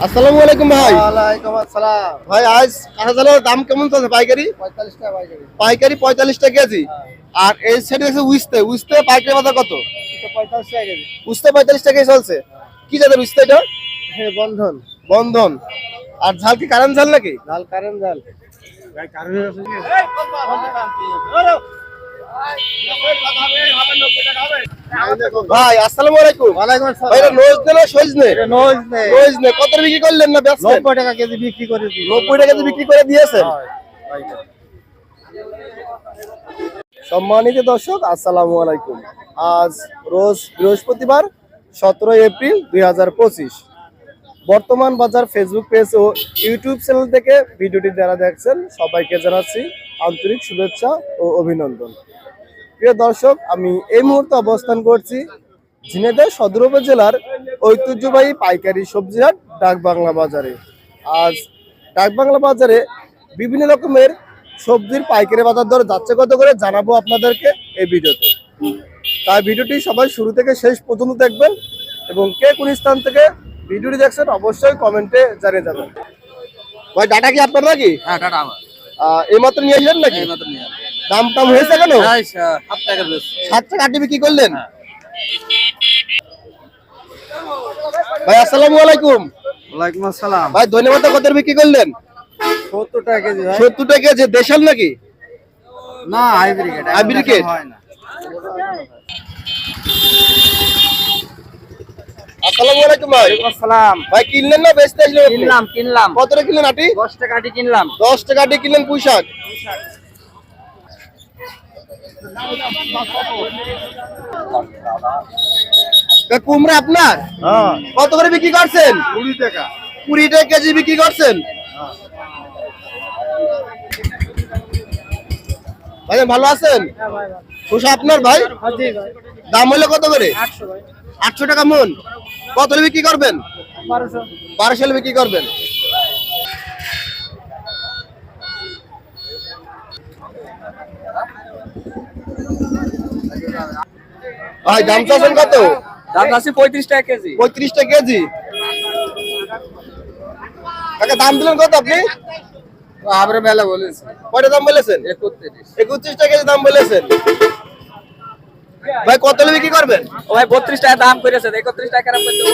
আসসালামু আলাইকুম ভাই। ওয়ালাইকুম আসসালাম। ভাই আজ কাঁচা চালের দাম কেমন চলছে পাইকারি? 45 টাকা পাইকারি। পাইকারি 45 টাকা কেজি। আর এই সাইডে আছে উস্তে, উস্তে পাইকারি বাজার কত? এটা 45 টাকা কেজি। উস্তে 45 টাকাই চলছে। কি জাতের উস্তে এটা? হ্যাঁ, বন্ধন। বন্ধন। আর ঝাল কি কারেন্ট ঝাল নাকি? ঝাল কারেন্ট ঝাল। ভাই কারেন্ট আছে কি? ভাই আসসালামু আলাইকুম। ওয়ালাইকুম আসসালাম। ভাই এটা নোজ নে না সজনে? এটা নোজ নেই। নোজ নে। কত বিক্রি করলেন না ব্যস্ত? 90 টাকা কেজি বিক্রি করে দিই। 90 টাকা দিয়ে বিক্রি করে দিয়েছেন। সম্মানিত দর্শক আসসালামু আলাইকুম। আজ রোজ বৃহস্পতিবার 17 এপ্রিল 2025। বর্তমান বাজার ফেসবুক পেজ ও ইউটিউব চ্যানেল থেকে ভিডিওটি যারা দেখছেন সবাইকে জানাচ্ছি আন্তরিক শুভেচ্ছা ও অভিনন্দন। প্রিয় দর্শক, আমি এই মুহূর্তে অবস্থান করছি ঝিনাইদহ সদর উপজেলার ঐতিহ্যবাহী পাইকারি সবজি হাট ডাকবাংলা বাজারে। আজ ডাকবাংলা বাজারে বিভিন্ন রকমের সবজির পাইকারি বাজার দর যাচ্ছে কত করে জানাবো আপনাদেরকে এই ভিডিওতে। তাই ভিডিওটি সবাই শুরু থেকে শেষ পর্যন্ত দেখবেন এবং কে কোন স্থান থেকে ভিডিওটি দেখছেন অবশ্যই কমেন্টে জানিয়ে যাবেন। ভাই ডাটা কি আপনার নাকি? হ্যাঁ, টাটা আমার। এইমাত্র নিয়ে আসলেন নাকি? এইমাত্র নিয়ে আসলাম। দাম টাম হয়েছে কেন? 7 টাকা বেশ। 7 টাকা আটি বিক্রি করলেন? ভাই আসসালামু আলাইকুম। ওয়ালাইকুম আসসালাম। ভাই ধন্যবাদ। কত বিক্রি করলেন? 70 টাকা কেজি ভাই। 70 টাকা কেজি। দেশাল নাকি? না, হাইব্রিড। হাইব্রিড হয় না। আসসালামু আলাইকুম ভাই। ওয়ালাইকুম আসসালাম। ভাই কিনলেন না বেচতে আসলেন? কিনলাম। কত টাকা কিনলেন আটি? 10 টাকা আটি কিনলাম। 10 টাকা আটি কিনলেন পুঁই শাক। কুমড়া আপনার? হ্যাঁ, কত করে বিক্রি করছেন? 20 টাকা। 20 টাকা কেজি বিক্রি করছেন। ভাই ভালো আছেন? শসা আপনার ভাই? জি ভাই। দাম হলো কত করে? 800 ভাই। 800 টাকা মন। কত হলে বিক্রি করবেন? 1200। 1200 হলে বিক্রি করবেন। ভাই দাম চাচ্ছেন কত? দাম আছে 35 টাকা কেজি। 35 টাকা কেজি। কাকা দাম দিলেন কত আপনি? আমরা মেলা বলেছি কয়টা দাম বলেছেন? 31। 31 টাকা কেজি দাম বলেছেন। ভাই কত হলে বিক্রি করবেন? ও ভাই 32 টাকা দাম করেছে, 31 টাকা খারাপ করে দেবো।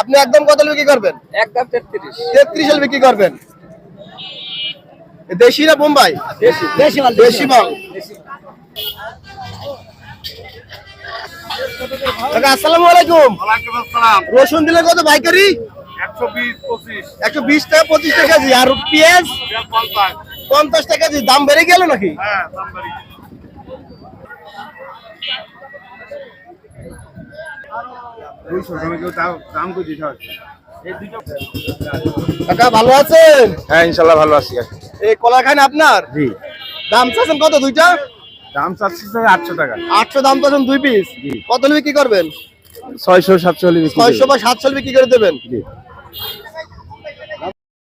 আপনি একদম কত হলে বিক্রি করবেন? একদম 33। 33 হলে বিক্রি করবেন। এ দেশি না বোম্বাই? দেশি মাল। দেশি মাল। কাকা আসসালামু আলাইকুম। ওয়ালাইকুম আসসালাম। রসুন দিলে কত পাইকারি? 120 25 120 টাকা 25 টাকা কেজি। আর পেঁয়াজ 50 টাকা কেজি। দাম বেড়ে গেল নাকি? হ্যাঁ, দাম বাড়ি। কাকা ভালো আছেন? হ্যাঁ, ইনশাল্লাহ ভালো আছি। এই কলা খান আপনার? জি। দাম চাচ্ছেন কত দুইটা? দাম চাচ্ছি 800 টাকা। 800 দাম চাচ্ছেন 2 পিস। জি। কত হলে বিক্রি করবেন? 600 700 হলে বিক্রি 600 বা 700 হলে বিক্রি করে দেবেন। জি।